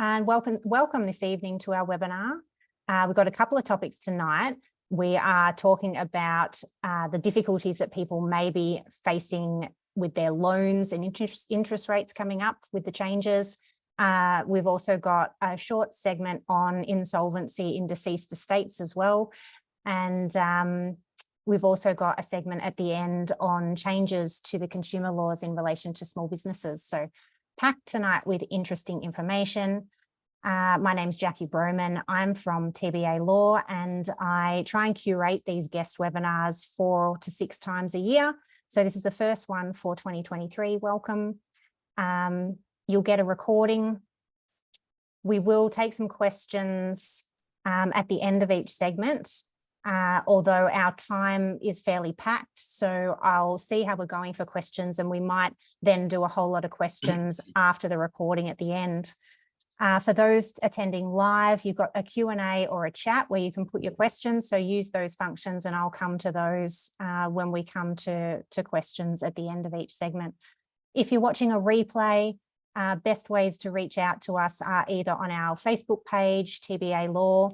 and welcome this evening to our webinar. We've got a couple of topics tonight. We are talking about the difficulties that people may be facing with their loans and interest rates coming up with the changes. We've also got a short segment on insolvency in deceased estates as well. And we've also got a segment at the end on changes to the consumer laws in relation to small businesses. So packed tonight with interesting information. My name's Jackie Broman. I'm from TBA Law, and I try and curate these guest webinars 4 to 6 times a year. So this is the first one for 2023. Welcome. You'll get a recording. We will take some questions at the end of each segment, although our time is fairly packed. So I'll see how we're going for questions, and we might then do a whole lot of questions after the recording at the end. For those attending live, you've got a Q&A or a chat where you can put your questions. So use those functions, and I'll come to those when we come to questions at the end of each segment. If you're watching a replay, best ways to reach out to us are either on our Facebook page, TBA Law.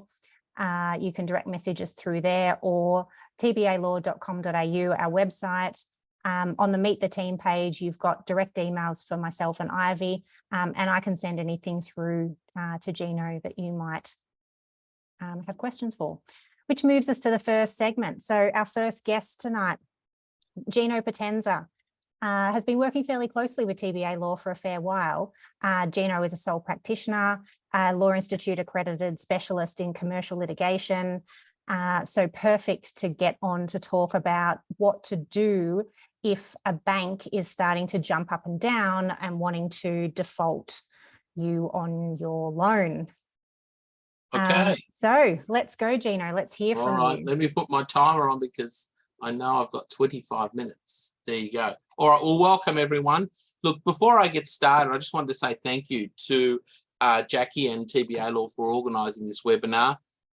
You can direct messages through there, or tbalaw.com.au, our website. On the Meet the Team page, you've got direct emails for myself and Ivy, and I can send anything through to Gino that you might have questions for, which moves us to the first segment. So our first guest tonight, Gino Potenza, has been working fairly closely with TBA Law for a fair while. Gino is a sole practitioner, Law Institute accredited specialist in commercial litigation. So perfect to get on to talk about what to do if a bank is starting to jump up and down and wanting to default you on your loan. Okay. So let's go, Gino. Let's hear from you. All right, let me put my timer on because I know I've got 25 minutes. There you go. All right, well, welcome everyone. Look, before I get started, I just wanted to say thank you to Jackie and TBA Law for organising this webinar.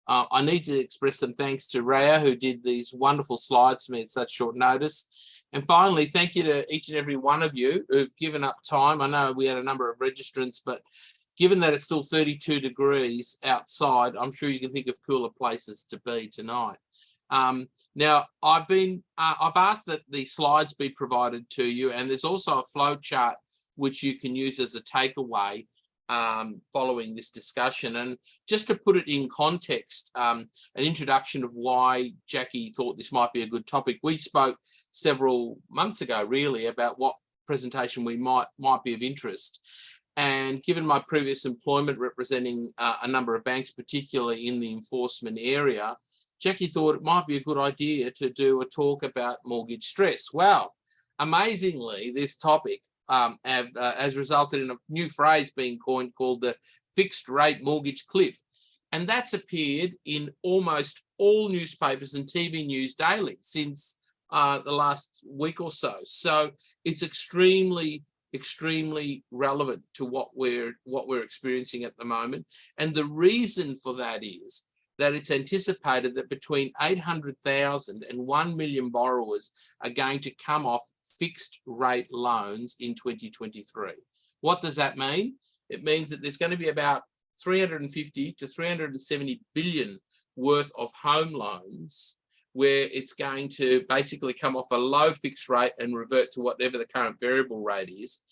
I need to express some thanks to Rhea, who did these wonderful slides for me at such short notice. And finally, thank you to each and every one of you who've given up time. I know we had a number of registrants, but given that it's still 32 degrees outside, I'm sure you can think of cooler places to be tonight. Now, I've asked that the slides be provided to you, and there's also a flow chart which you can use as a takeaway following this discussion. And just to put it in context, an introduction of why Jackie thought this might be a good topic. We spoke several months ago, really, about what presentation we might be of interest. And given my previous employment representing a number of banks, particularly in the enforcement area, Jackie thought it might be a good idea to do a talk about mortgage stress. Well, amazingly, this topic has resulted in a new phrase being coined called the fixed rate mortgage cliff. And that's appeared in almost all newspapers and TV news daily since the last week or so. So it's extremely relevant to what we're experiencing at the moment. And the reason for that is that it's anticipated that between 800,000 and 1 million borrowers are going to come off fixed rate loans in 2023. What does that mean? It means that there's going to be about 350 to 370 billion worth of home loans where it's going to basically come off a low fixed rate and revert to whatever the current variable rate is.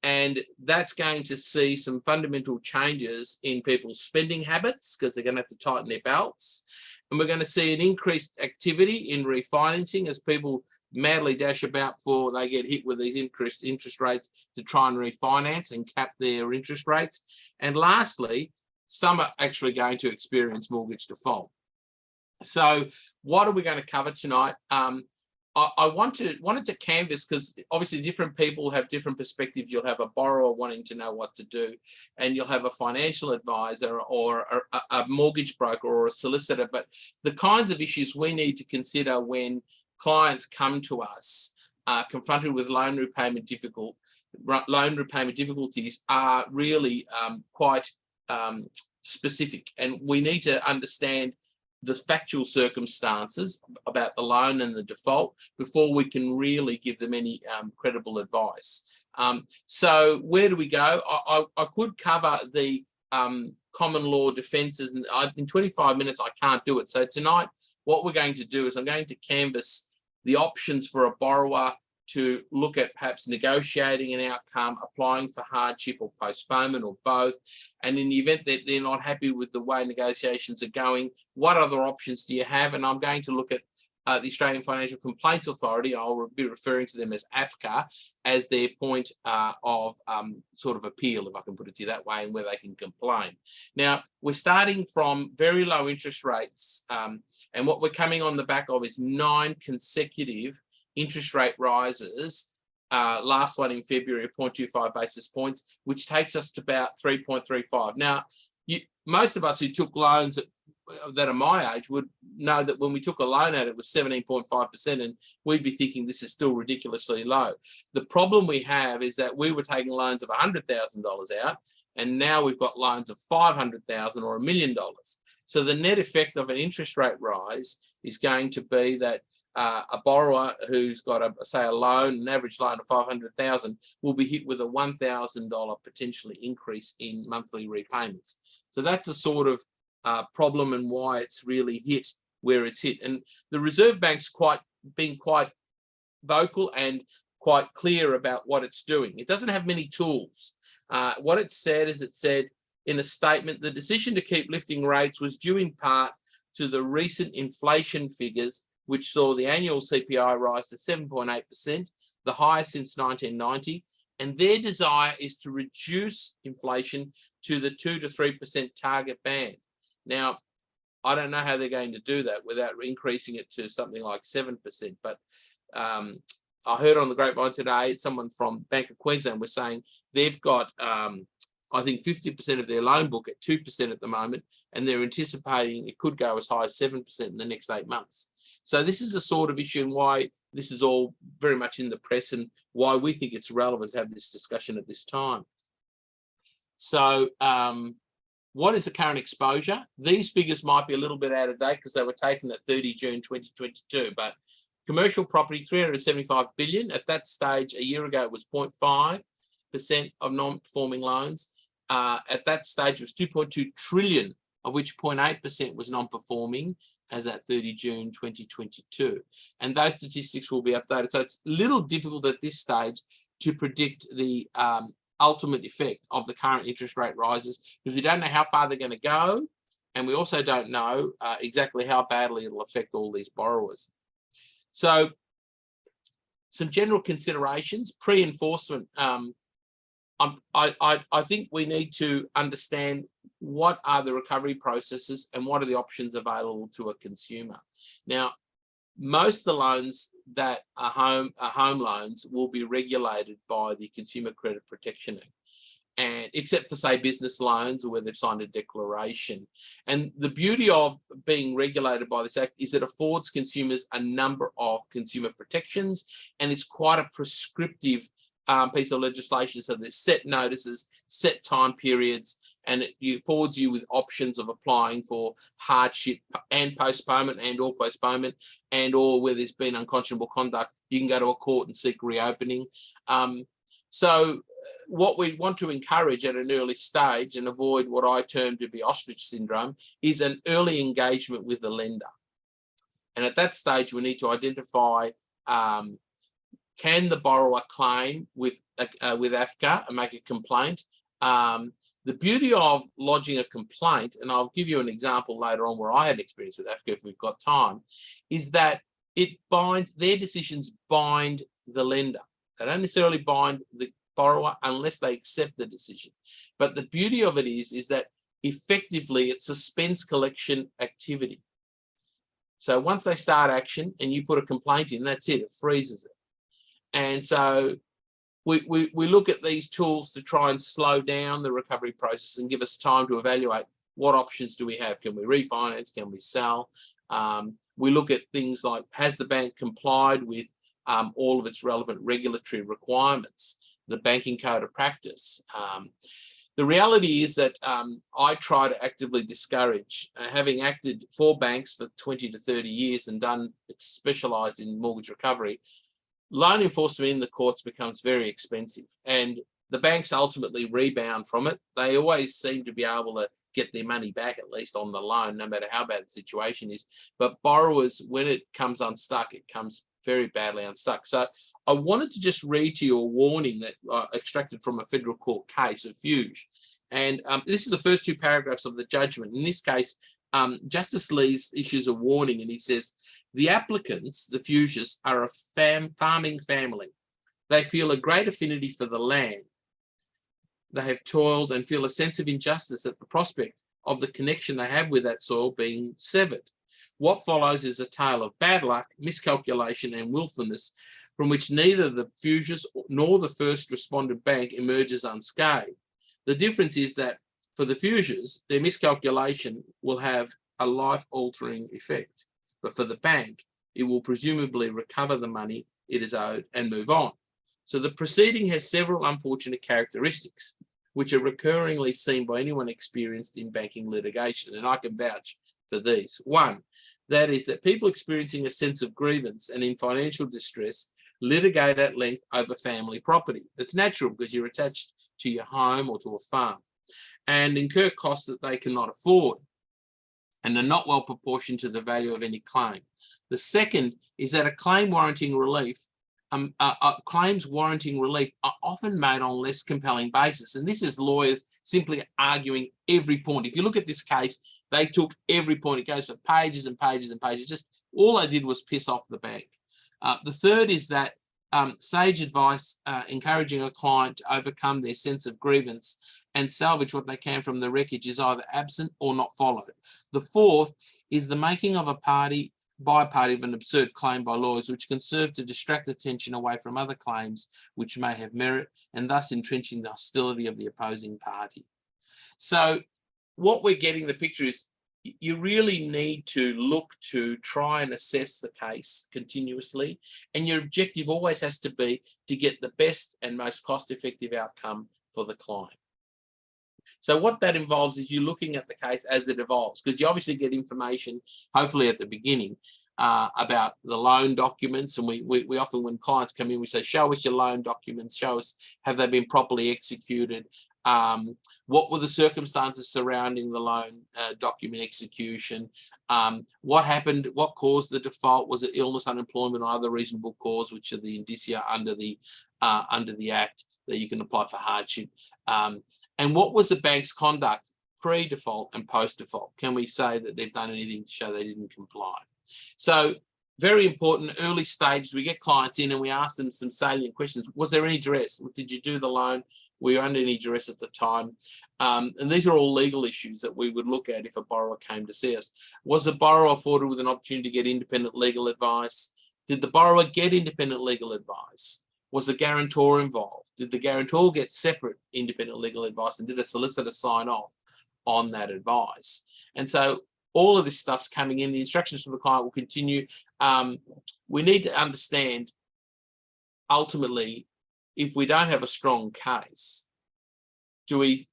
And that's going to see some fundamental changes in people's spending habits because they're going to have to tighten their belts. And we're going to see an increased activity in refinancing as people madly dash about before they get hit with these interest rates to try and refinance and cap their interest rates. And lastly, some are actually going to experience mortgage default. So what are we going to cover tonight? I wanted to canvass, because obviously different people have different perspectives. You'll have a borrower wanting to know what to do, and you'll have a financial advisor or a mortgage broker or a solicitor. But the kinds of issues we need to consider when clients come to us confronted with loan repayment difficulties are really quite specific, and we need to understand the factual circumstances about the loan and the default before we can really give them any credible advice. So where do we go? I could cover the common law defences, and in 25 minutes I can't do it. So tonight, what we're going to do is I'm going to canvass the options for a borrower to look at perhaps negotiating an outcome, applying for hardship or postponement or both. And in the event that they're not happy with the way negotiations are going, what other options do you have? And I'm going to look at the Australian Financial Complaints Authority. I'll be referring to them as AFCA as their point of sort of appeal, if I can put it to you that way, and where they can complain. Now, we're starting from very low interest rates, and what we're coming on the back of is 9 consecutive interest rate rises, last one in February of 0.25 basis points, which takes us to about 3.35. Now, most of us who took loans that are my age would know that when we took a loan out, it was 17.5%, and we'd be thinking this is still ridiculously low. The problem we have is that we were taking loans of $100,000 out, and now we've got loans of $500,000 or $1 million. So the net effect of an interest rate rise is going to be that a borrower who's got a loan, an average loan of $500,000, will be hit with a $1,000 potentially increase in monthly repayments. So that's a sort of problem and why it's really hit where it's hit. And the Reserve Bank's been quite vocal and quite clear about what it's doing. It doesn't have many tools. What it said is, it said in a statement, the decision to keep lifting rates was due in part to the recent inflation figures, which saw the annual CPI rise to 7.8%, the highest since 1990, and their desire is to reduce inflation to the 2 to 3% target band. Now, I don't know how they're going to do that without increasing it to something like 7%, but I heard on the grapevine today, someone from Bank of Queensland was saying they've got, I think 50% of their loan book at 2% at the moment, and they're anticipating it could go as high as 7% in the next 8 months. So this is a sort of issue, and why this is all very much in the press, and why we think it's relevant to have this discussion at this time. So what is the current exposure? These figures might be a little bit out of date because they were taken at 30 June 2022, but commercial property, 375 billion. At that stage, a year ago, it was 0.5% of non-performing loans. At that stage, it was 2.2 trillion, of which 0.8% was non-performing, as at 30 June 2022. And those statistics will be updated. So it's a little difficult at this stage to predict the ultimate effect of the current interest rate rises, because we don't know how far they're going to go, and we also don't know exactly how badly it'll affect all these borrowers. So some general considerations, pre-enforcement. I think we need to understand what are the recovery processes and what are the options available to a consumer. Now, most of the loans that are home loans will be regulated by the Consumer Credit Protection Act, and except for, say, business loans or where they've signed a declaration. And the beauty of being regulated by this act is it affords consumers a number of consumer protections, and it's quite a prescriptive piece of legislation. So there's set notices, set time periods, and it affords you with options of applying for hardship and postponement, and or where there's been unconscionable conduct, you can go to a court and seek reopening. So what we want to encourage at an early stage, and avoid what I term to be ostrich syndrome, is an early engagement with the lender. And at that stage, we need to identify, can the borrower claim with AFCA and make a complaint? The beauty of lodging a complaint, and I'll give you an example later on where I had experience with AFCA if we've got time, is that it binds, their decisions bind the lender. They don't necessarily bind the borrower unless they accept the decision. But the beauty of it is that effectively it suspends collection activity. So once they start action and you put a complaint in, that's it, it freezes it. And so we look at these tools to try and slow down the recovery process and give us time to evaluate what options do we have. Can we refinance? Can we sell? We look at things like, has the bank complied with all of its relevant regulatory requirements, the banking code of practice? The reality is that I try to actively discourage, having acted for banks for 20 to 30 years and specialised in mortgage recovery, loan enforcement in the courts becomes very expensive. And The banks ultimately rebound from it. They always seem to be able to get their money back, at least on the loan, no matter how bad the situation is. But borrowers, when it comes unstuck, it comes very badly unstuck. So I wanted to just read to you a warning that extracted from a federal court case of Fuge. And this is the first 2 paragraphs of the judgment. In this case, Justice Lees issues a warning, and he says, the applicants, the Fuges, are a farming family. They feel a great affinity for the land. They have toiled and feel a sense of injustice at the prospect of the connection they have with that soil being severed. What follows is a tale of bad luck, miscalculation, and willfulness from which neither the Fuges nor the first respondent bank emerges unscathed. The difference is that for the Fuges, their miscalculation will have a life-altering effect, but for the bank, it will presumably recover the money it is owed and move on. So the proceeding has several unfortunate characteristics, which are recurringly seen by anyone experienced in banking litigation, and I can vouch for these. One, that is that people experiencing a sense of grievance and in financial distress litigate at length over family property. That's natural because you're attached to your home or to a farm, and incur costs that they cannot afford and are not well proportioned to the value of any claim. The second is that a claim warranting relief claims warranting relief are often made on less compelling basis. And this is lawyers simply arguing every point. If you look at this case, they took every point. It goes for pages and pages and pages. Just all they did was piss off the bank. The third is that sage advice encouraging a client to overcome their sense of grievance and salvage what they can from the wreckage is either absent or not followed. The fourth is the making of a party by a party of an absurd claim by lawyers, which can serve to distract attention away from other claims which may have merit, and thus entrenching the hostility of the opposing party. So what we're getting the picture is you really need to look to try and assess the case continuously, and your objective always has to be to get the best and most cost-effective outcome for the client. So what that involves is you looking at the case as it evolves, because you obviously get information, hopefully at the beginning, about the loan documents. And we often, when clients come in, we say, show us your loan documents, show us, have they been properly executed? What were the circumstances surrounding the loan document execution? What happened? What caused the default? Was it illness, unemployment, or other reasonable cause, which are the indicia under the Act that you can apply for hardship? And what was the bank's conduct pre-default and post-default? Can we say that they've done anything to show they didn't comply? So very important, early stages, we get clients in and we ask them some salient questions. Was there any duress? Did you do the loan? Were you under any duress at the time? And these are all legal issues that we would look at if a borrower came to see us. Was the borrower afforded with an opportunity to get independent legal advice? Did the borrower get independent legal advice? Was a guarantor involved? Did the guarantor get separate independent legal advice? And did a solicitor sign off on that advice? And so all of this stuff's coming in. The instructions from the client will continue. We need to understand, ultimately, if we don't have a strong case, do we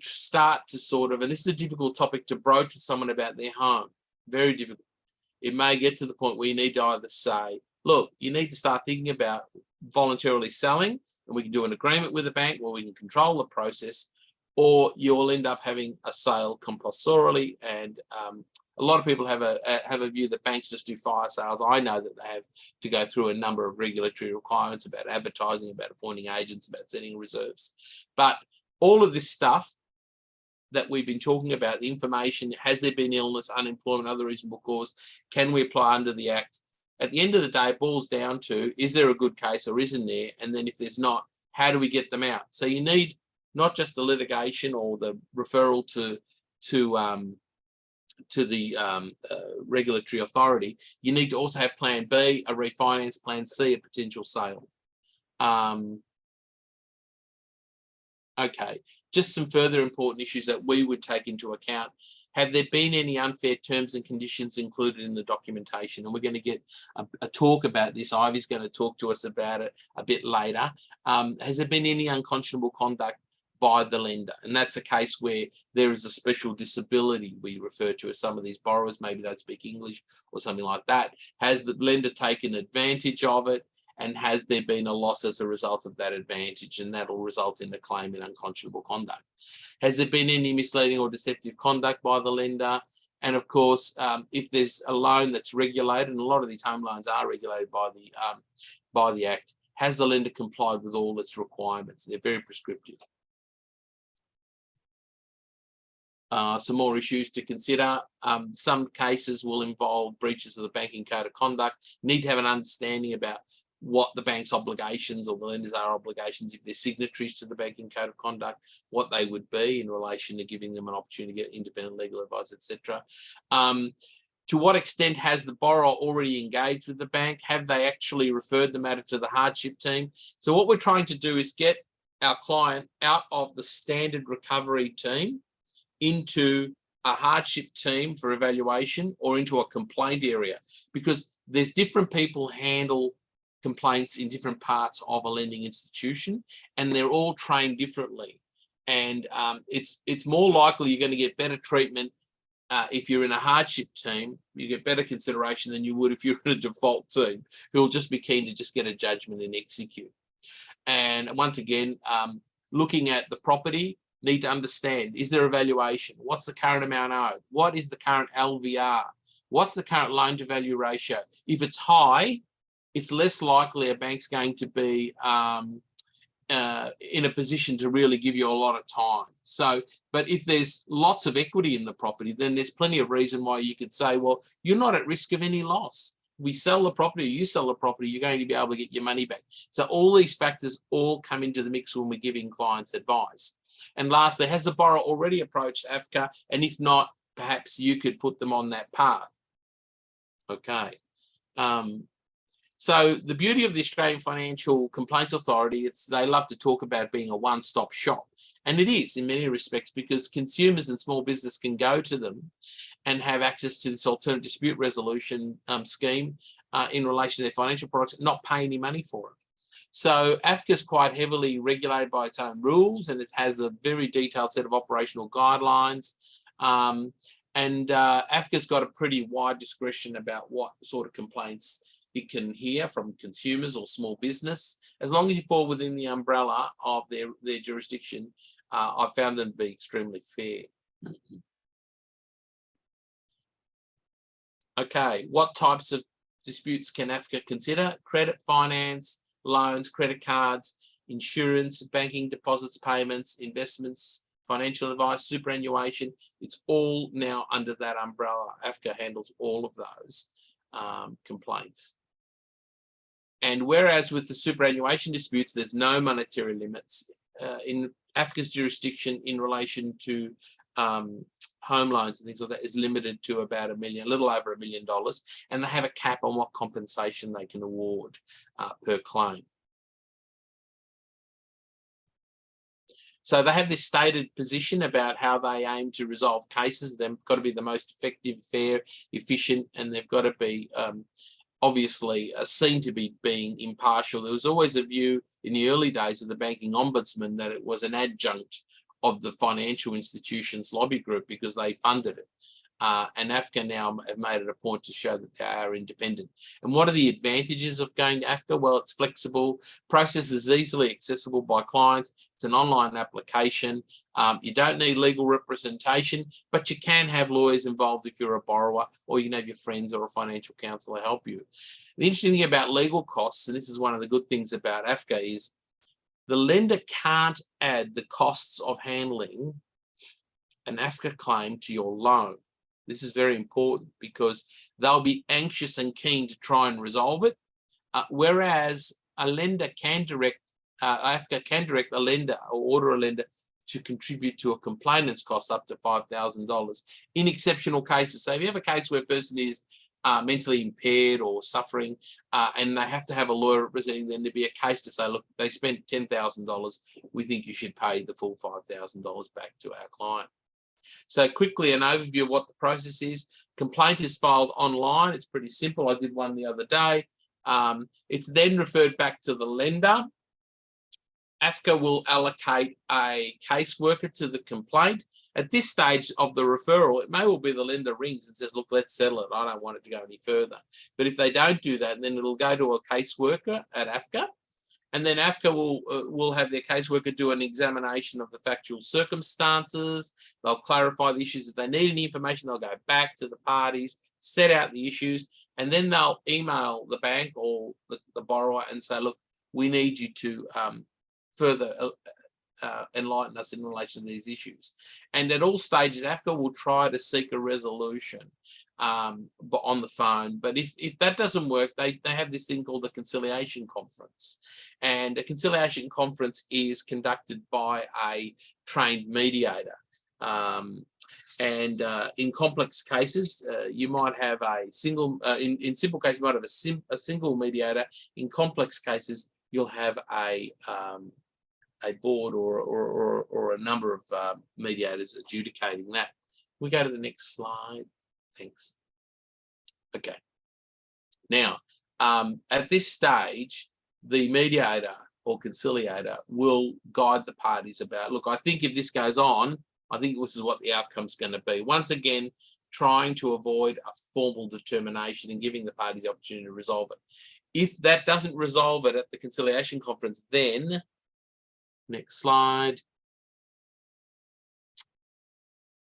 start to sort of, and this is a difficult topic to broach with someone about their home, very difficult. It may get to the point where you need to either say, look, you need to start thinking about voluntarily selling, and we can do an agreement with the bank where we can control the process, or you'll end up having a sale compulsorily. And a lot of people have a view that banks just do fire sales. I know that they have to go through a number of regulatory requirements about advertising, about appointing agents, about setting reserves. But all of this stuff that we've been talking about, the information, has there been illness, unemployment, other reasonable cause, can we apply under the Act? At the end of the day, it boils down to, is there a good case or isn't there? And then if there's not, how do we get them out? So you need not just the litigation or the referral to the regulatory authority. You need to also have plan B, a refinance, plan C, a potential sale. Okay, just some further important issues that we would take into account. Have there been any unfair terms and conditions included in the documentation? And we're going to get a talk about this. Ivy's going to talk to us about it a bit later. Has there been any unconscionable conduct by the lender? And that's a case where there is a special disability we refer to as some of these borrowers maybe don't speak English or something like that. Has the lender taken advantage of it? and has there been a loss as a result of that advantage, and that'll result in a claim in unconscionable conduct. Has there been any misleading or deceptive conduct by the lender? And of course, if there's a loan that's regulated, and a lot of these home loans are regulated by the Act, has the lender complied with all its requirements? They're very prescriptive. Some more issues to consider. Some cases will involve breaches of the banking code of conduct. You need to have an understanding about what the bank's obligations or the lenders are obligations if they're signatories to the banking code of conduct, what they would be in relation to giving them an opportunity to get independent legal advice, etc. To what extent has the borrower already engaged with the bank? Have they actually referred the matter to the hardship team? So what we're trying to do is get our client out of the standard recovery team into a hardship team for evaluation or into a complaint area, because there's different people handle complaints in different parts of a lending institution, and they're all trained differently. And it's more likely you're going to get better treatment if you're in a hardship team. You get better consideration than you would if you're in a default team, who'll just be keen to just get a judgment and execute. And once again, looking at the property, need to understand, is there a valuation? What's the current amount owed? What is the current LVR? What's the current loan to value ratio? If it's high, it's less likely a bank's going to be in a position to really give you a lot of time. So, but if there's lots of equity in the property, then there's plenty of reason why you could say, well, you're not at risk of any loss. We sell the property, you sell the property, you're going to be able to get your money back. So all these factors all come into the mix when we're giving clients advice. And lastly, has the borrower already approached AFCA? And if not, perhaps you could put them on that path. Okay. So the beauty of the Australian Financial Complaints Authority, they love to talk about being a one-stop shop. And it is in many respects, because consumers and small business can go to them and have access to this alternative dispute resolution scheme in relation to their financial products, not pay any money for it. So AFCA is quite heavily regulated by its own rules, and it has a very detailed set of operational guidelines. And AFCA's got a pretty wide discretion about what sort of complaints it can hear from consumers or small business, as long as you fall within the umbrella of their jurisdiction. I've found them to be extremely fair. Okay, what types of disputes can AFCA consider? Credit, finance, loans, credit cards, insurance, banking, deposits, payments, investments, financial advice, superannuation. It's all now under that umbrella. AFCA handles all of those complaints. And whereas with the superannuation disputes, there's no monetary limits, in AFCA's jurisdiction in relation to home loans and things like that is limited to about a little over $1 million, and they have a cap on what compensation they can award per claim. So they have this stated position about how they aim to resolve cases. They've got to be the most effective, fair, efficient, and they've got to be obviously seen to be being impartial. There was always a view in the early days of the banking ombudsman that it was an adjunct of the financial institutions lobby group because they funded it. And AFCA now have made it a point to show that they are independent. And what are the advantages of going to AFCA? Well, it's flexible, process is easily accessible by clients, it's an online application, you don't need legal representation, but you can have lawyers involved if you're a borrower, or you can have your friends or a financial counsellor help you. The interesting thing about legal costs, and this is one of the good things about AFCA, is the lender can't add the costs of handling an AFCA claim to your loan. This is very important because they'll be anxious and keen to try and resolve it, whereas a lender can direct, AFCA can direct a lender or order a lender to contribute to a complainant's costs up to $5,000 in exceptional cases. So if you have a case where a person is mentally impaired or suffering, and they have to have a lawyer representing them, to be a case to say, look, they spent $10,000, we think you should pay the full $5,000 back to our client. So quickly, an overview of what the process is. Complaint is filed online. It's pretty simple. I did one the other day. It's then referred back to the lender, AFCA will allocate a caseworker to the complaint. At this stage of the referral, it may well be the lender rings and says, look, let's settle it. I don't want it to go any further. But if they don't do that, then it'll go to a caseworker at AFCA. And then AFCA will have their caseworker do an examination of the factual circumstances. They'll clarify the issues. If they need any information, they'll go back to the parties, set out the issues, and then they'll email the bank or the borrower and say, look, we need you to further enlighten us in relation to these issues. And at all stages, AFCA will try to seek a resolution but on the phone. But if that doesn't work, they have this thing called the conciliation conference. And a conciliation conference is conducted by a trained mediator. In complex cases, you might have a single, in simple cases, you might have a single mediator. In complex cases, you'll have a board or a number of mediators adjudicating that. We go to the next slide. Thanks. Okay. Now, at this stage, the mediator or conciliator will guide the parties about, look, I think if this goes on, I think this is what the outcome's going to be. Once again, trying to avoid a formal determination and giving the parties the opportunity to resolve it. If that doesn't resolve it at the conciliation conference, then, next slide,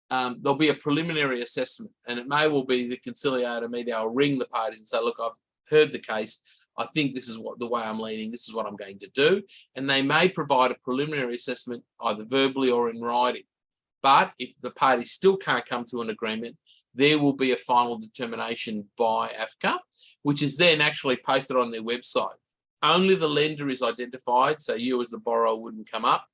there'll be a preliminary assessment, and it may well be the conciliator mediator will ring the parties and say, look, I've heard the case. I think this is the way I'm leaning. This is what I'm going to do. And they may provide a preliminary assessment either verbally or in writing. But if the parties still can't come to an agreement, there will be a final determination by AFCA, which is then actually posted on their website. Only the lender is identified, so you as the borrower wouldn't come up.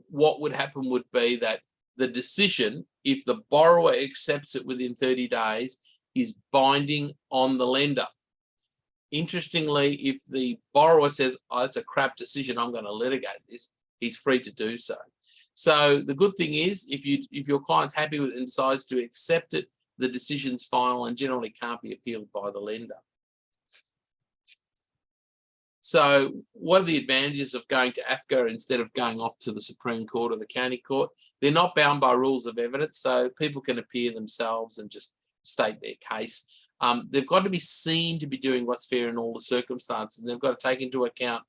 What would happen would be that the decision, if the borrower accepts it within 30 days, is binding on the lender. Interestingly, if the borrower says, oh, it's a crap decision, I'm going to litigate this, he's free to do so. So the good thing is, if your client's happy with it and decides to accept it, the decision's final and generally can't be appealed by the lender. So what are the advantages of going to AFCA instead of going off to the Supreme Court or the County Court? They're not bound by rules of evidence, so people can appear themselves and just state their case. They've got to be seen to be doing what's fair in all the circumstances. They've got to take into account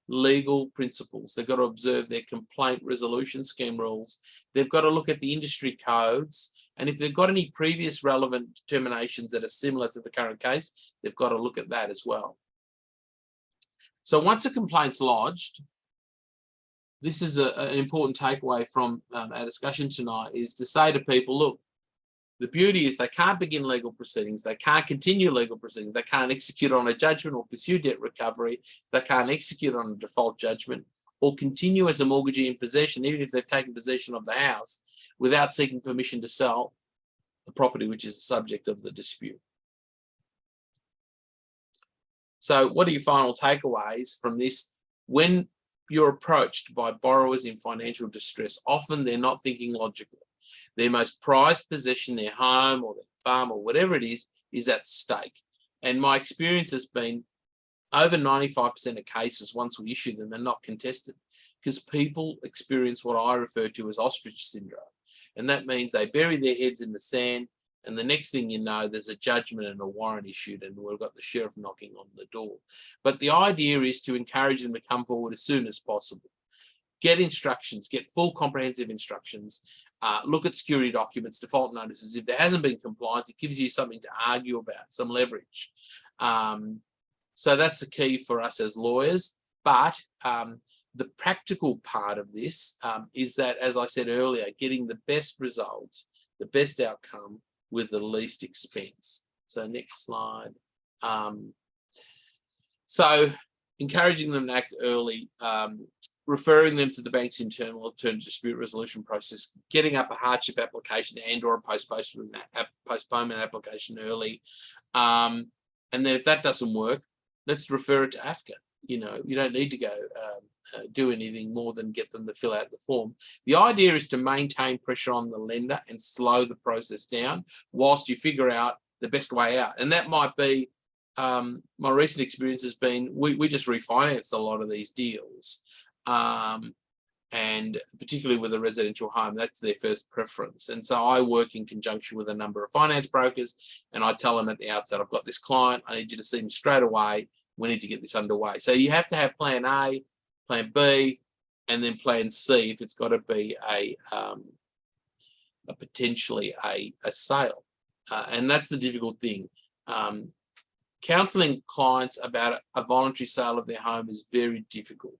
legal principles. They've got to observe their complaint resolution scheme rules. They've got to look at the industry codes. And if they've got any previous relevant determinations that are similar to the current case, they've got to look at that as well. So once a complaint's lodged, this is an important takeaway from our discussion tonight, is to say to people, look, the beauty is they can't begin legal proceedings, they can't continue legal proceedings, they can't execute on a judgment or pursue debt recovery, they can't execute on a default judgment or continue as a mortgagee in possession, even if they've taken possession of the house, without seeking permission to sell the property which is the subject of the dispute. So what are your final takeaways from this? When you're approached by borrowers in financial distress, often they're not thinking logically. Their most prized possession, their home or their farm or whatever it is at stake. And my experience has been over 95% of cases, once we issue them, are not contested because people experience what I refer to as ostrich syndrome. And that means they bury their heads in the sand, and the next thing you know, there's a judgment and a warrant issued, and we've got the sheriff knocking on the door. But the idea is to encourage them to come forward as soon as possible. Get instructions, get full comprehensive instructions, look at security documents, default notices. If there hasn't been compliance, it gives you something to argue about, some leverage. So that's the key for us as lawyers. But the practical part of this is that, as I said earlier, getting the best results, the best outcome with the least expense. So next slide. So encouraging them to act early, referring them to the bank's internal alternative dispute resolution process, getting up a hardship application and or a postponement application early. And then if that doesn't work, let's refer it to AFCA. You know, you don't need to go do anything more than get them to fill out the form. The idea is to maintain pressure on the lender and slow the process down whilst you figure out the best way out. And that might be my recent experience has been we just refinanced a lot of these deals. And particularly with a residential home, that's their first preference. And so I work in conjunction with a number of finance brokers, and I tell them at the outset, I've got this client, I need you to see him straight away. We need to get this underway. So you have to have plan A, plan B, and then plan C if it's got to be a potentially a sale. And that's the difficult thing. Counselling clients about a voluntary sale of their home is very difficult.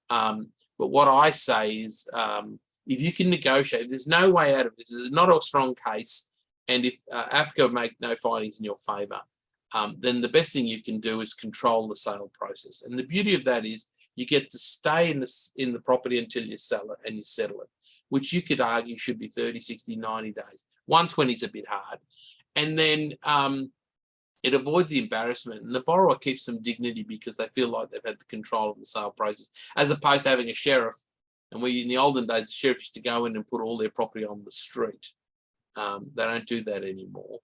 But what I say is, if you can negotiate, if there's no way out of this, it's not a strong case, and if AFCA make no findings in your favour, then the best thing you can do is control the sale process. And the beauty of that is you get to stay in the property until you sell it and you settle it, which you could argue should be 30, 60, 90 days. 120 is a bit hard. And then it avoids the embarrassment, and the borrower keeps some dignity because they feel like they've had the control of the sale process, as opposed to having a sheriff. And in the olden days, the sheriff used to go in and put all their property on the street. They don't do that anymore.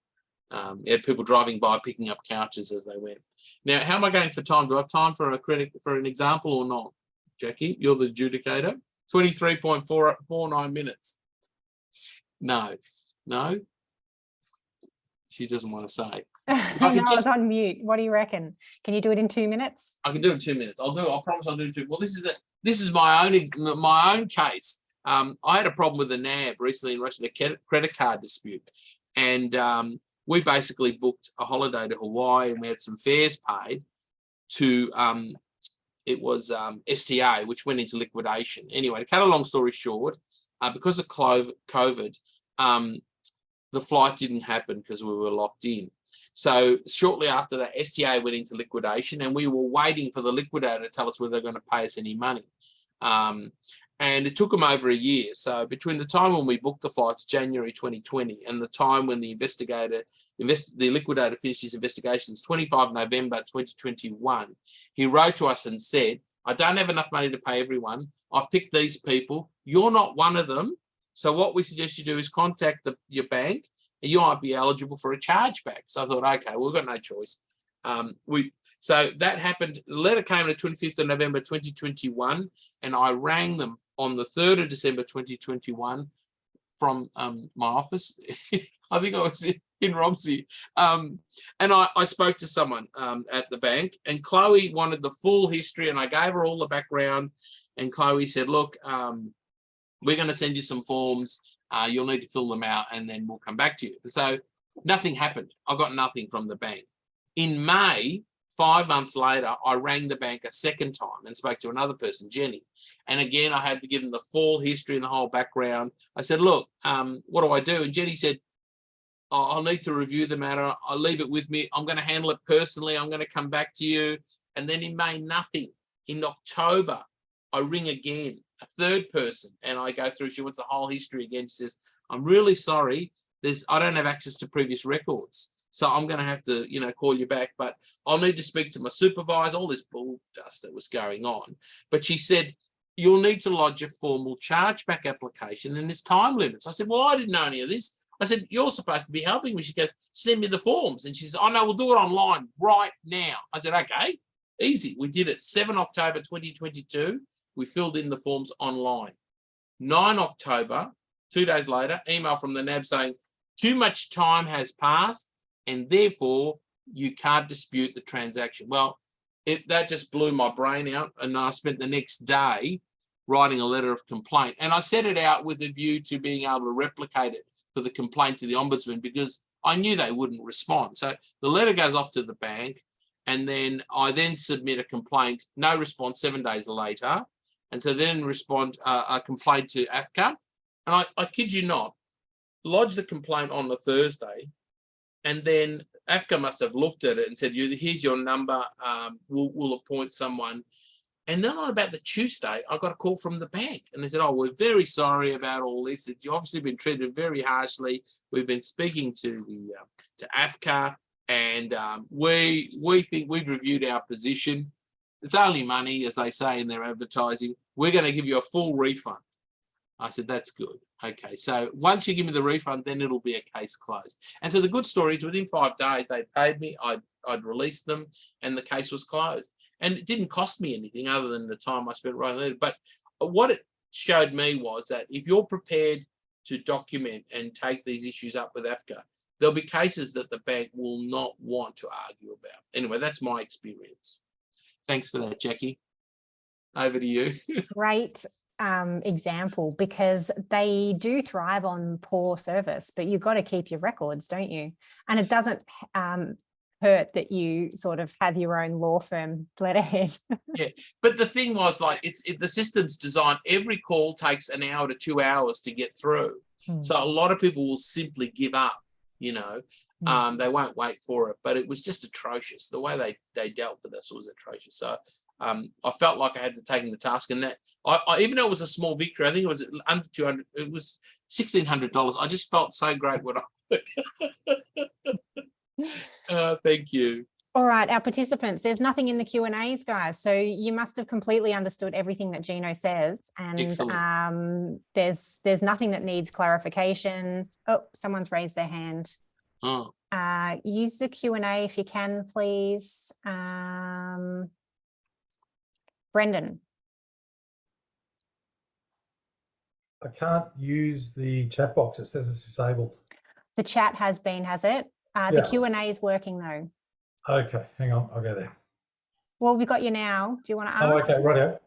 You had people driving by picking up couches as they went. Now, how am I going for time? Do I have time for an example or not? Jackie, you're the adjudicator. 23.49 minutes. No. She doesn't want to say. No, I was on mute. What do you reckon? Can you do it in 2 minutes? I can do it in 2 minutes. I promise I'll do it in 2. Well, this is my own case. I had a problem with the NAB recently in relation to a credit card dispute, and we basically booked a holiday to Hawaii, and we had some fares paid to it was STA, which went into liquidation. Anyway, to cut a long story short, because of COVID, the flight didn't happen because we were locked in. So shortly after that, STA went into liquidation, and we were waiting for the liquidator to tell us whether they're going to pay us any money. And it took them over a year. So between the time when we booked the flights, January 2020, and the time when the liquidator finished his investigations, 25 November 2021, he wrote to us and said, I don't have enough money to pay everyone. I've picked these people. You're not one of them. So what we suggest you do is contact your bank, and you might be eligible for a chargeback. So I thought, okay, we've got no choice. So that happened. The letter came on the 25th of November 2021, and I rang them on the 3rd of December 2021 from my office. I think I was in Romsey. And I spoke to someone at the bank, and Chloe wanted the full history, and I gave her all the background. And Chloe said, look, we're going to send you some forms. You'll need to fill them out, and then we'll come back to you. And so nothing happened. I got nothing from the bank. In May, 5 months later, I rang the bank a second time and spoke to another person, Jenny. And again, I had to give them the full history and the whole background. I said, look, what do I do? And Jenny said, I'll need to review the matter. I'll leave it with me. I'm going to handle it personally. I'm going to come back to you. And then in May, nothing. In October, I ring again, a third person, and I go through, she wants the whole history again. She says, I'm really sorry. I don't have access to previous records. So I'm going to have to, call you back, but I'll need to speak to my supervisor, all this bull dust that was going on. But she said, you'll need to lodge a formal chargeback application, and there's time limits. I said, well, I didn't know any of this. I said, you're supposed to be helping me. She goes, send me the forms. And she says, oh, no, we'll do it online right now. I said, okay, easy. We did it. 7 October 2022, we filled in the forms online. 9 October, 2 days later, email from the NAB saying, too much time has passed, and therefore you can't dispute the transaction. Well, that just blew my brain out, and I spent the next day writing a letter of complaint. And I set it out with a view to being able to replicate it for the complaint to the Ombudsman, because I knew they wouldn't respond. So the letter goes off to the bank, and then I then submit a complaint, no response 7 days later. And so then respond a complaint to AFCA. And I kid you not, lodge the complaint on the Thursday, and then AFCA must have looked at it and said, here's your number, we'll appoint someone. And then on about the Tuesday, I got a call from the bank, and they said, oh, we're very sorry about all this. You've obviously been treated very harshly. We've been speaking to AFCA, and we think we've reviewed our position. It's only money, as they say in their advertising. We're going to give you a full refund. I said, that's good. Okay, so once you give me the refund, then it'll be a case closed. And so the good story is within 5 days, they paid me, I'd released them, and the case was closed. And it didn't cost me anything other than the time I spent writing it. But what it showed me was that if you're prepared to document and take these issues up with AFCA, there'll be cases that the bank will not want to argue about. Anyway, that's my experience. Thanks for that, Jackie. Over to you. Great example, because they do thrive on poor service, but you've got to keep your records, don't you? And it doesn't hurt that you sort of have your own law firm letterhead. Yeah, but the thing was, like, the system's designed, every call takes an hour to 2 hours to get through. So a lot of people will simply give up, you know. They won't wait for it, but it was just atrocious. The way they dealt with us was atrocious. So I felt like I had to take them to task, and that I even though it was a small victory, I think it was under 200, it was $1,600. I just felt so great when I thank you. All right, our participants, there's nothing in the Q&As, guys. So you must have completely understood everything that Gino says. And there's nothing that needs clarification. Oh, someone's raised their hand. Oh. Use the Q&A if you can, please. Brendan. I can't use the chat box. It says it's disabled. The chat has been, has it? The Q&A is working though. Okay, hang on, I'll go there. Well, we've got you now. Do you want to ask? Oh, okay, righto.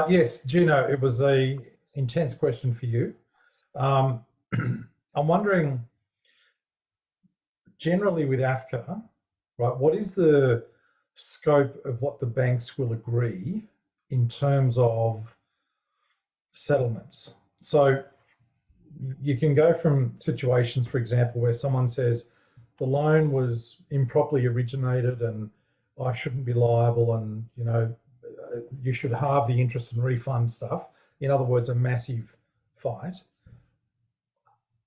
Yes, Gino, it was a intense question for you. I'm wondering, generally with AFCA, right, what is the scope of what the banks will agree in terms of settlements? So you can go from situations, for example, where someone says the loan was improperly originated and I shouldn't be liable, and you know, you should halve the interest and refund stuff. In other words, a massive fight.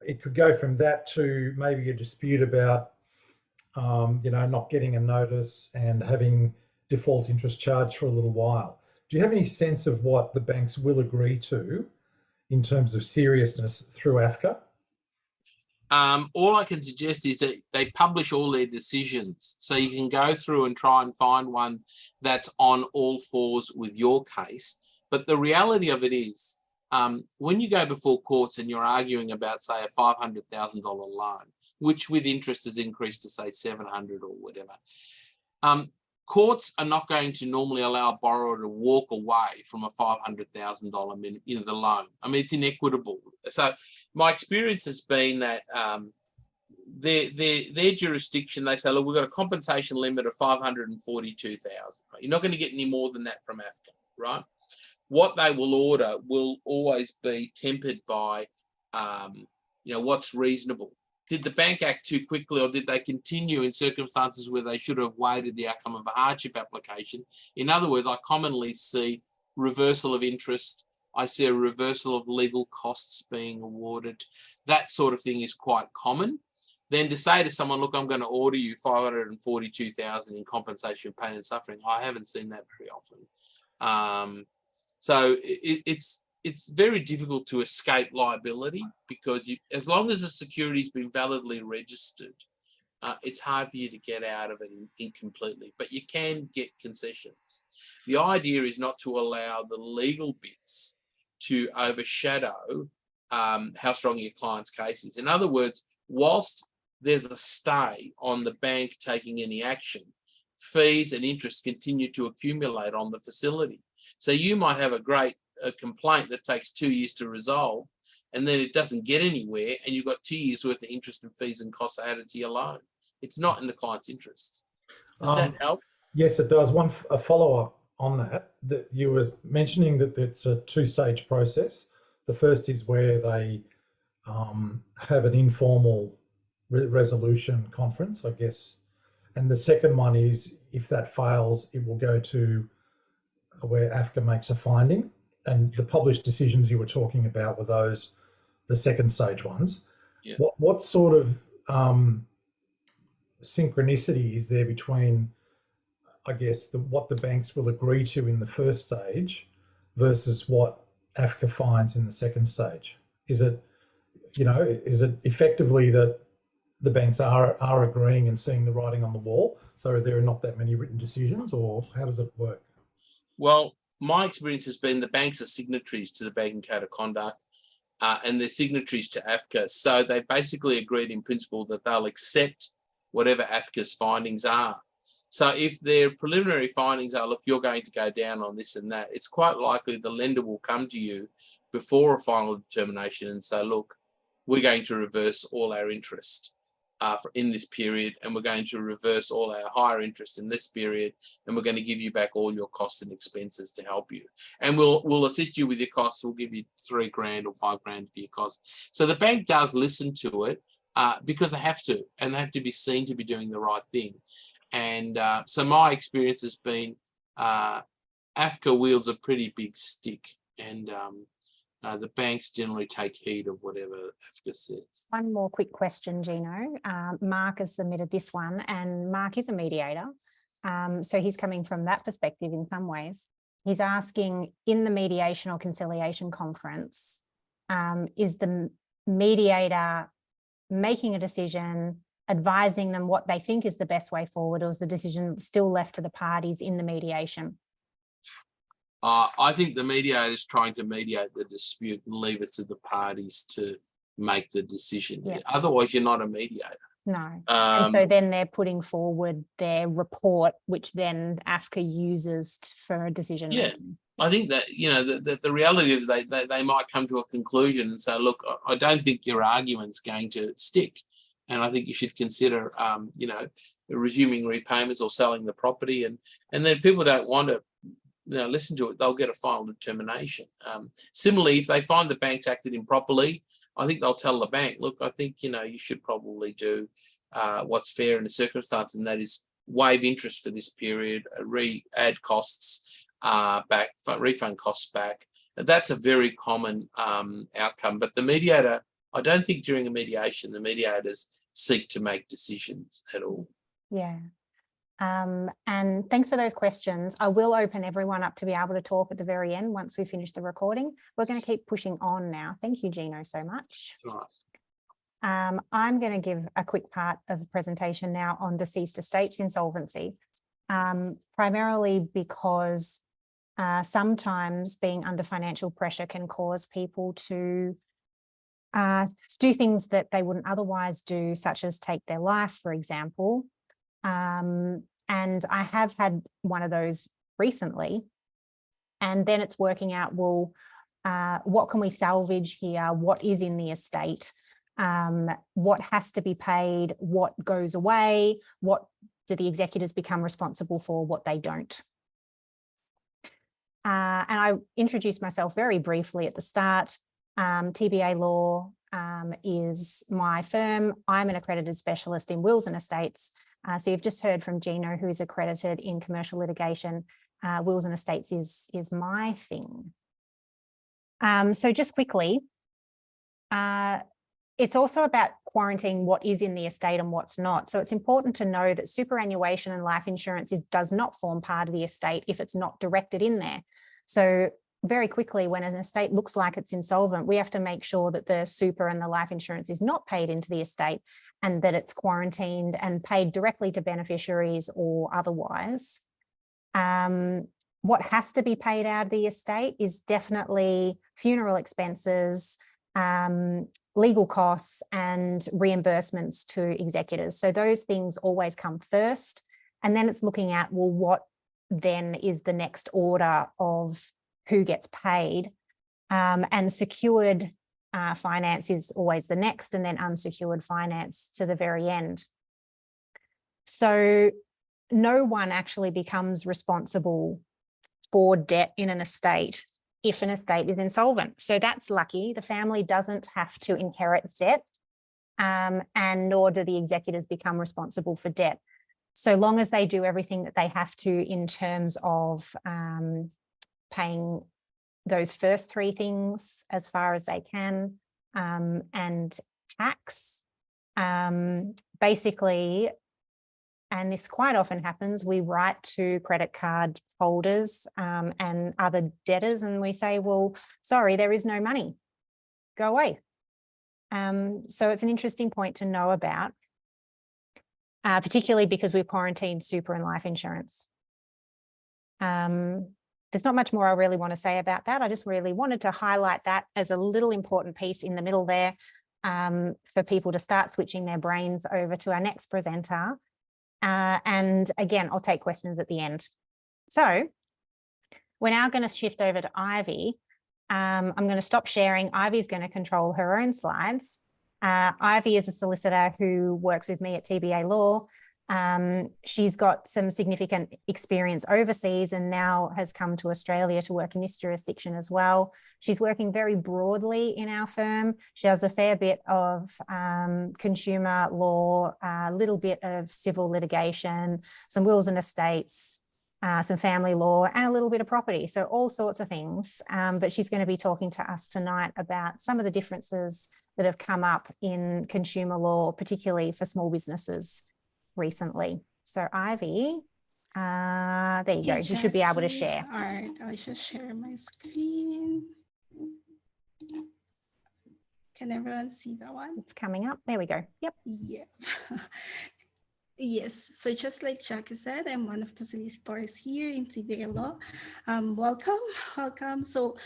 It could go from that to maybe a dispute about you know, not getting a notice and having default interest charged for a little while. Do you have any sense of what the banks will agree to in terms of seriousness through AFCA? All I can suggest is that they publish all their decisions. So you can go through and try and find one that's on all fours with your case. But the reality of it is, when you go before courts and you're arguing about, say, a $500,000 loan, which with interest has increased to, say, 700 or whatever, courts are not going to normally allow a borrower to walk away from a $500,000 the loan. I mean, it's inequitable. So my experience has been that their jurisdiction, they say, look, we've got a compensation limit of $542,000. Right? You're not going to get any more than that from AFCA, right? What they will order will always be tempered by, you know, what's reasonable. Did the bank act too quickly, or did they continue in circumstances where they should have waited the outcome of a hardship application? In other words, I commonly see reversal of interest. I see a reversal of legal costs being awarded. That sort of thing is quite common. Then to say to someone, look, I'm going to order you $542,000 in compensation for pain and suffering, I haven't seen that very often. So it's very difficult to escape liability, because as long as the security's been validly registered, it's hard for you to get out of it incompletely, but you can get concessions. The idea is not to allow the legal bits to overshadow how strong your client's case is. In other words, whilst there's a stay on the bank taking any action, fees and interest continue to accumulate on the facility. So you might have a complaint that takes 2 years to resolve, and then it doesn't get anywhere, and you've got 2 years worth of interest and fees and costs added to your loan. It's not in the client's interests. Does that help? Yes, it does. A follow-up on that you were mentioning that it's a two-stage process. The first is where they have an informal resolution conference, I guess. And the second one is, if that fails, it will go to where AFCA makes a finding. And the published decisions you were talking about were those, the second stage ones. Yeah. What sort of synchronicity is there between, I guess, what the banks will agree to in the first stage versus what AFCA finds in the second stage? Is it, is it effectively that the banks are agreeing and seeing the writing on the wall? So there are not that many written decisions, or how does it work? Well, my experience has been the banks are signatories to the Banking Code of Conduct, and they're signatories to AFCA. So they basically agreed in principle that they'll accept whatever AFCA's findings are. So if their preliminary findings are, look, you're going to go down on this and that, it's quite likely the lender will come to you before a final determination and say, look, we're going to reverse all our interest in this period, and we're going to reverse all our higher interest in this period, and we're going to give you back all your costs and expenses to help you. And we'll assist you with your costs. We'll give you $3,000 or $5,000 for your costs. So the bank does listen to it because they have to, and they have to be seen to be doing the right thing. And so my experience has been AFCA wields a pretty big stick, and the banks generally take heed of whatever AFCA says. One more quick question, Gino. Mark has submitted this one, and Mark is a mediator. So he's coming from that perspective in some ways. He's asking, in the mediation or conciliation conference, is the mediator making a decision, advising them what they think is the best way forward, or is the decision still left to the parties in the mediation? I think the mediator is trying to mediate the dispute and leave it to the parties to make the decision. Yeah. Otherwise, you're not a mediator. No. And so then they're putting forward their report, which then AFCA uses for a decision. Yeah. I think that, the reality is they might come to a conclusion and say, look, I don't think your argument's going to stick. And I think you should consider, resuming repayments or selling the property. And then people don't want to listen to it, they'll get a final determination. Similarly, if they find the bank's acted improperly, I think they'll tell the bank, look, I think, you should probably do what's fair in the circumstance, and that is waive interest for this period, add costs back, refund costs back. That's a very common outcome. But the mediator, I don't think during a mediation, the mediators seek to make decisions at all. Yeah. And thanks for those questions. I will open everyone up to be able to talk at the very end once we finish the recording. We're going to keep pushing on now. Thank you, Gino, so much. Right. I'm going to give a quick part of the presentation now on deceased estates insolvency, primarily because sometimes being under financial pressure can cause people to do things that they wouldn't otherwise do, such as take their life, for example. And I have had one of those recently, and then it's working out, well, what can we salvage here? What is in the estate? What has to be paid? What goes away? What do the executors become responsible for? What they don't? And I introduced myself very briefly at the start. TBA Law is my firm. I'm an accredited specialist in wills and estates. So you've just heard from Gino, who is accredited in commercial litigation. Wills and estates is my thing. So just quickly, it's also about quarantining what is in the estate and what's not. So it's important to know that superannuation and life insurance does not form part of the estate if it's not directed in there. So very quickly, when an estate looks like it's insolvent, we have to make sure that the super and the life insurance is not paid into the estate, and that it's quarantined and paid directly to beneficiaries or otherwise. What has to be paid out of the estate is definitely funeral expenses, legal costs, and reimbursements to executors. So those things always come first. And then it's looking at, well, what then is the next order of who gets paid, and secured finance is always the next, and then unsecured finance to the very end. So no one actually becomes responsible for debt in an estate if an estate is insolvent. So that's lucky. The family doesn't have to inherit debt, and nor do the executors become responsible for debt, so long as they do everything that they have to in terms of paying those first three things as far as they can, and tax. Basically, and this quite often happens, we write to credit card holders and other debtors and we say, well, sorry, there is no money, go away. So it's an interesting point to know about, particularly because we've quarantined super and life insurance. There's not much more I really want to say about that. I just really wanted to highlight that as a little important piece in the middle there for people to start switching their brains over to our next presenter. And again, I'll take questions at the end. So we're now going to shift over to Ivy. I'm going to stop sharing. Ivy's going to control her own slides. Ivy is a solicitor who works with me at TBA Law. She's got some significant experience overseas and now has come to Australia to work in this jurisdiction as well. She's working very broadly in our firm. She does a fair bit of consumer law, a little bit of civil litigation, some wills and estates, some family law, and a little bit of property. So all sorts of things. But she's going to be talking to us tonight about some of the differences that have come up in consumer law, particularly for small businesses recently. So Ivy, there you go. You should be able to share. All right, I'll just share my screen. Can everyone see that one? It's coming up. There we go. Yep. Yeah. Yes, so just like Jackie said, I'm one of the solicitors here in TBA Law. Welcome. So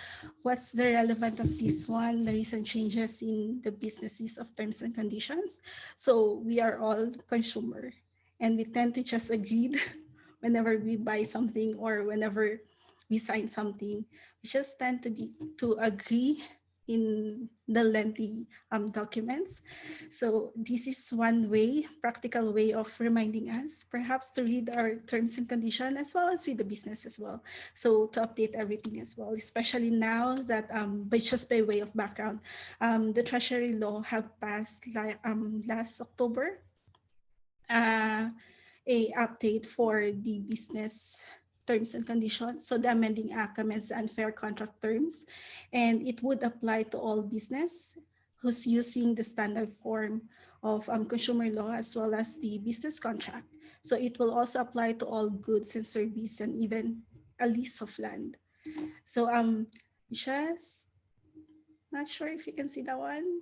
what's the relevant of this one? The recent changes in the businesses of terms and conditions. So we are all consumer and we tend to just agree whenever we buy something or whenever we sign something. We just tend to agree in the lengthy documents. So this is one way, practical way of reminding us perhaps to read our terms and conditions as well as with the business as well. So to update everything as well, especially now that, but just by way of background, the Treasury law have passed last October, a update for the business terms and conditions. So the amending act amends the unfair contract terms, and it would apply to all business who's using the standard form of consumer law as well as the business contract. So it will also apply to all goods and service and even a lease of land. So just not sure if you can see that one.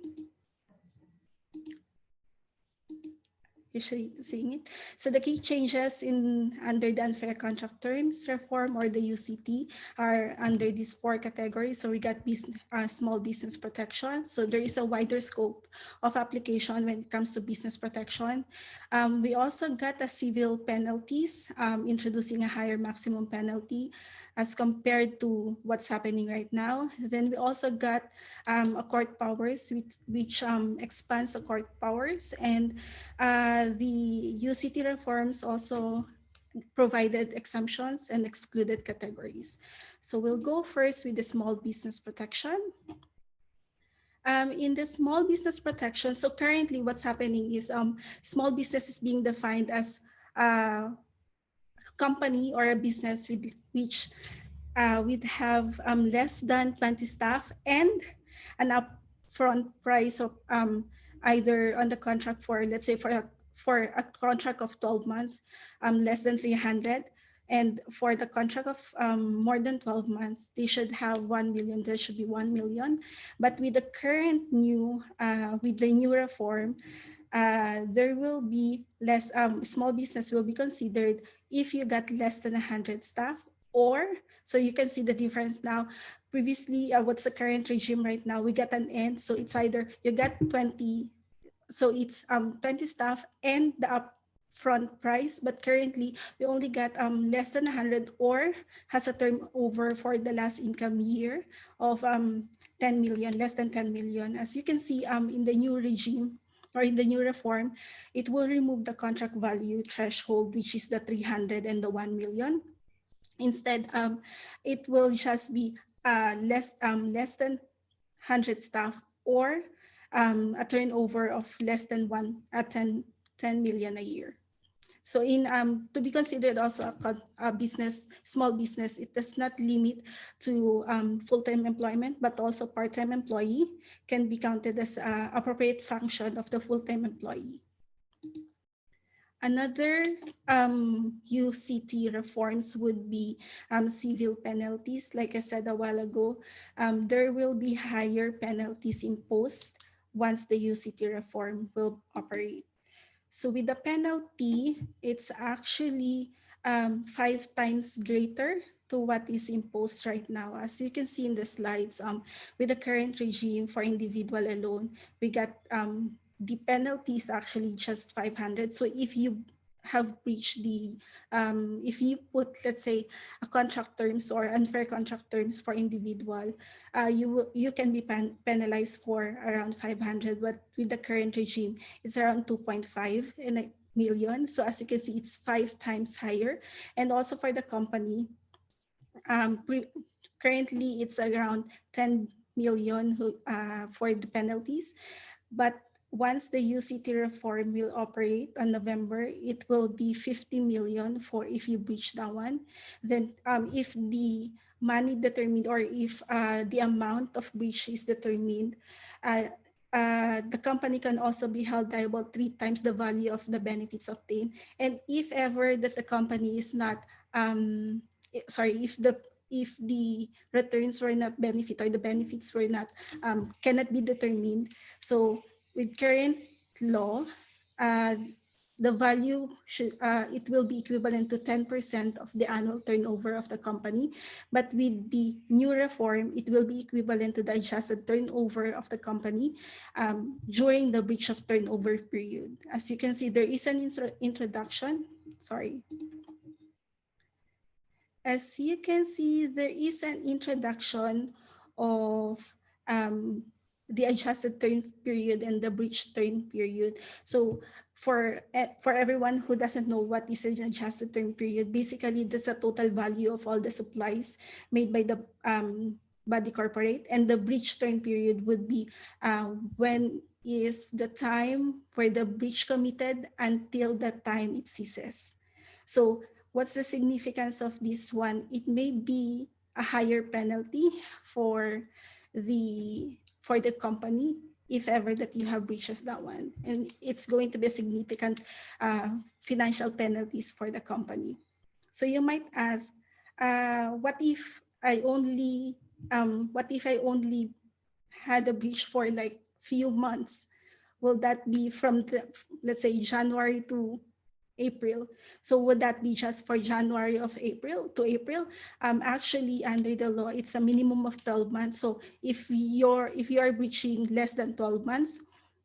Usually seeing it. So the key changes under the unfair contract terms reform or the UCT are under these 4 categories. So we got small business protection. So there is a wider scope of application when it comes to business protection. We also got a civil penalties, introducing a higher maximum penalty as compared to what's happening right now. Then we also got a court powers, which expands the court powers, and the UCT reforms also provided exemptions and excluded categories. So we'll go first with the small business protection. In the small business protection, so currently what's happening is small business is being defined as a company or a business with which we'd have less than 20 staff and an upfront price of either on the contract for, let's say for a contract of 12 months, less than 300. And for the contract of more than 12 months, they should have 1 million. There should be 1 million. But with the current new, with the new reform, there will be less, small business will be considered if you got less than 100 staff, or, so you can see the difference now. Previously, what's the current regime right now? We got an end. So it's either you got 20, so it's 20 staff and the upfront price, but currently we only got less than 100 or has a turnover for the last income year of 10 million, less than 10 million. As you can see in the new regime or in the new reform, it will remove the contract value threshold, which is the 300 and the 1 million. Instead, it will just be less than 100 staff or a turnover of less than 10 million a year. So in to be considered also a business, small business, it does not limit to full-time employment, but also part-time employee can be counted as appropriate function of the full-time employee. Another UCT reforms would be civil penalties. Like I said a while ago, there will be higher penalties imposed once the UCT reform will operate. So with the penalty, it's actually 5 times greater to what is imposed right now. As you can see in the slides, with the current regime for individual alone, we got the penalty is actually just 500. So if you have breached the, if you put, let's say, a contract terms or unfair contract terms for individual, you can be penalized for around 500. But with the current regime, it's around 2.5 million. So as you can see, it's 5 times higher. And also for the company, currently it's around 10 million for the penalties. But once the UCT reform will operate on November, it will be 50 million for if you breach that one. Then if the money determined, or if the amount of breach is determined, the company can also be held liable 3 times the value of the benefits obtained. And if ever that the company is not, if the returns were not benefit, or the benefits were not, cannot be determined. So with current law, the value should, it will be equivalent to 10% of the annual turnover of the company. But with the new reform, it will be equivalent to the adjusted turnover of the company during the breach of turnover period. As you can see, there is an introduction. Sorry. As you can see, there is an introduction of the adjusted turn period and the breach turn period. So for everyone who doesn't know what is an adjusted turn period, basically that's the total value of all the supplies made by the body corporate, and the breach turn period would be when is the time where the breach committed until the time it ceases. So what's the significance of this one? It may be a higher penalty for the company if ever that you have breaches that one, and it's going to be a significant financial penalties for the company. So you might ask, what if I only had a breach for like few months? Will that be from let's say January to April? So would that be just for January to April? Actually, under the law, it's a minimum of 12 months. So if you are breaching less than 12 months,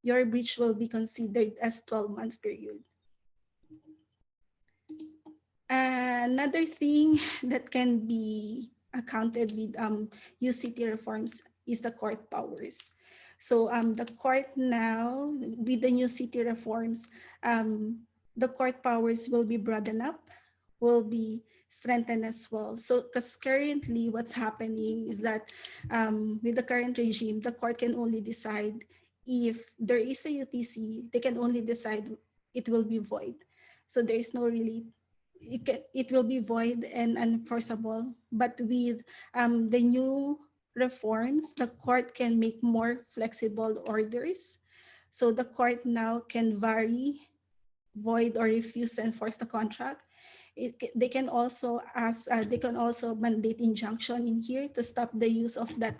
your breach will be considered as 12 months period. Another thing that can be accounted with UCT reforms is the court powers. So the court now, with the new city reforms, the court powers will be broadened up, will be strengthened as well. So because currently what's happening is that with the current regime, the court can only decide if there is a UTC, they can only decide it will be void. So there is no really, it will be void and unenforceable. But with the new reforms, the court can make more flexible orders. So the court now can vary, void, or refuse to enforce the contract. They can also ask, they can also mandate injunction in here to stop the use of that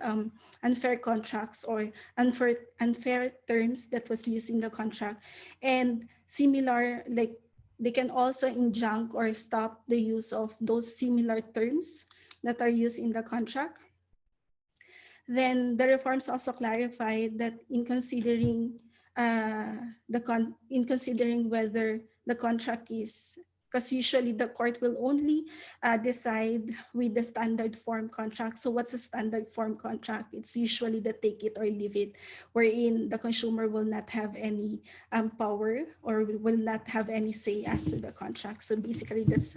unfair contracts or unfair terms that was used in the contract. And similar, like they can also injunct or stop the use of those similar terms that are used in the contract. Then the reforms also clarified that in considering in considering whether the contract is, because usually the court will only decide with the standard form contract. So what's a standard form contract? It's usually the take it or leave it, wherein the consumer will not have any power or will not have any say as to the contract. So basically that's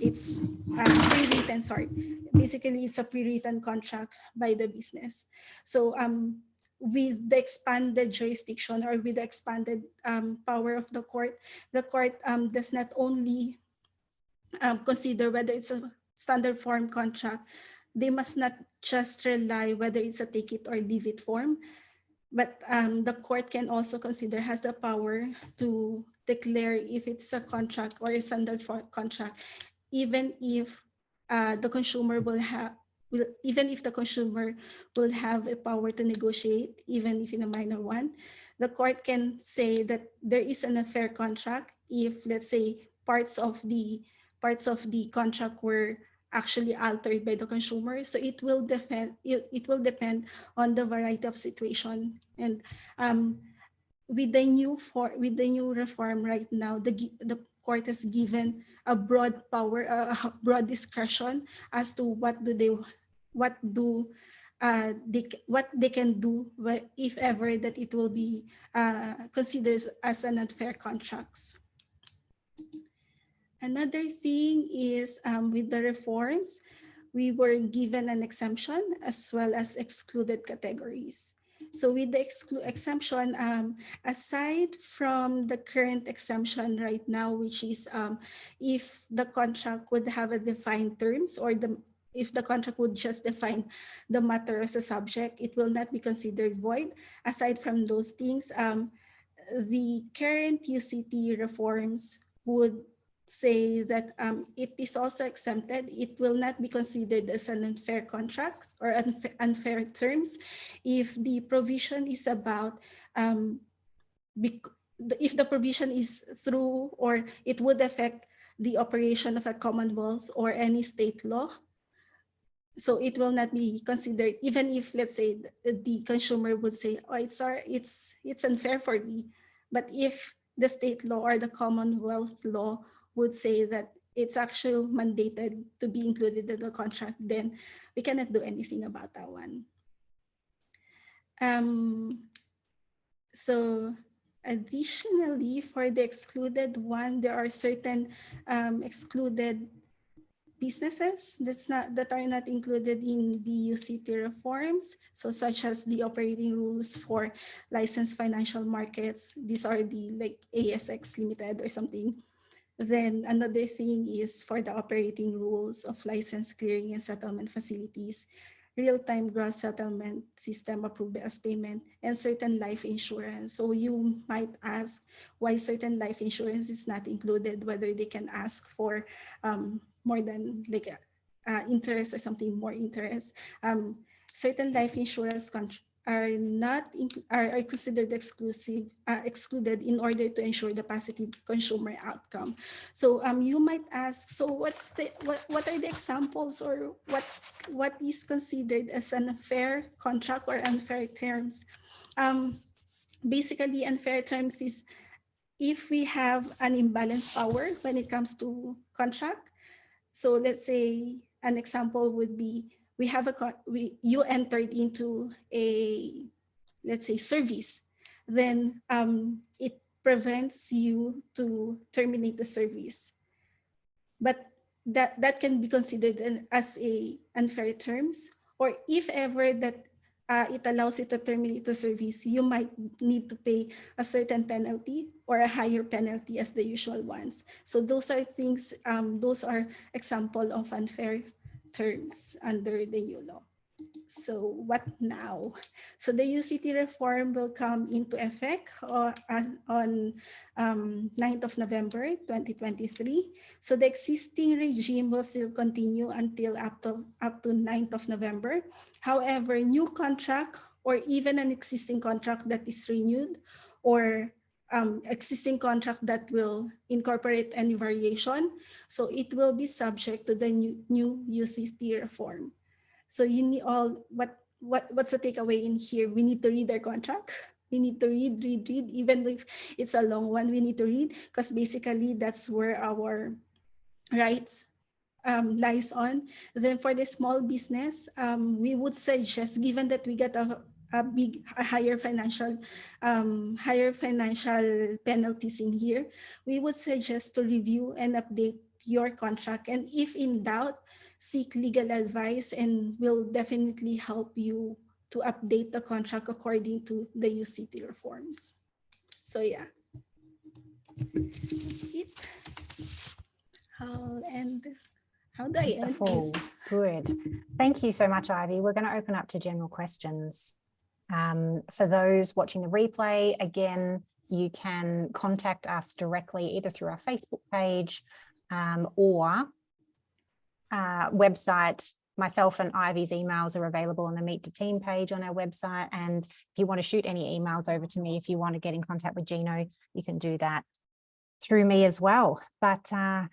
it's pre-written, sorry. Basically it's a pre-written contract by the business. So with the expanded jurisdiction or with the expanded power of the court does not only consider whether it's a standard form contract. They must not just rely whether it's a take it or leave it form, but the court can also consider, has the power to declare if it's a contract or a standard for contract, even if the consumer will have, even if the consumer will have a power to negotiate, even if in a minor one. The court can say that there is an unfair contract if, let's say, parts of the contract were actually altered by the consumer. So it will depend on the variety of situation. And with the new reform right now, the court has given a broad power, a broad discretion as to what they can do if ever that it will be considered as an unfair contracts. Another thing is with the reforms, we were given an exemption as well as excluded categories. So with the exemption, aside from the current exemption right now, which is if the contract would have a defined terms, or if the contract would just define the matter as a subject, it will not be considered void. Aside from those things, the current UCT reforms would say that it is also exempted. It will not be considered as an unfair contract or unfair terms if the provision is about, if the provision is through or it would affect the operation of a commonwealth or any state law. So it will not be considered, even if, let's say, the consumer would say, oh, it's unfair for me. But if the state law or the commonwealth law would say that it's actually mandated to be included in the contract, then we cannot do anything about that one. So additionally, for the excluded one, there are certain excluded businesses that are not included in the UCT reforms. So such as the operating rules for licensed financial markets. These are the like ASX Limited or something. Then another thing is for the operating rules of license clearing and settlement facilities, real-time gross settlement system approved as payment, and certain life insurance. So you might ask why certain life insurance is not included, whether they can ask for more than like interest or something more interest. Certain life insurance are considered excluded in order to ensure the positive consumer outcome. So you might ask, so what are the examples, or what is considered as an unfair contract or unfair terms? Basically, unfair terms is if we have an imbalanced power when it comes to contract. So let's say an example would be, you entered into a, let's say, service, then it prevents you to terminate the service. But that can be considered as a unfair terms, or if ever that it allows you to terminate the service, you might need to pay a certain penalty or a higher penalty as the usual ones. So those are things, those are example of unfair terms under the new law. So what now? So the UCT reform will come into effect on 9th of November 2023. So the existing regime will still continue until up to 9th of November. However, new contract or even an existing contract that is renewed, or existing contract that will incorporate any variation, so it will be subject to the new UCT reform. So you need what's the takeaway in here? We need to read their contract. We need to read, even if it's a long one, we need to read, because basically that's where our rights lies on. Then for the small business, we would suggest, given that we get a higher financial penalties in here, we would suggest to review and update your contract, and if in doubt, seek legal advice, and will definitely help you to update the contract according to the UCT reforms. So yeah, that's it. I'll end. How do I end this? Good. Thank you so much, Ivy. We're going to open up to general questions. For those watching the replay, again, you can contact us directly either through our Facebook page or website. Myself and Ivy's emails are available on the Meet the Team page on our website. And if you want to shoot any emails over to me, if you want to get in contact with Gino, you can do that through me as well. But I'm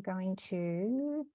going to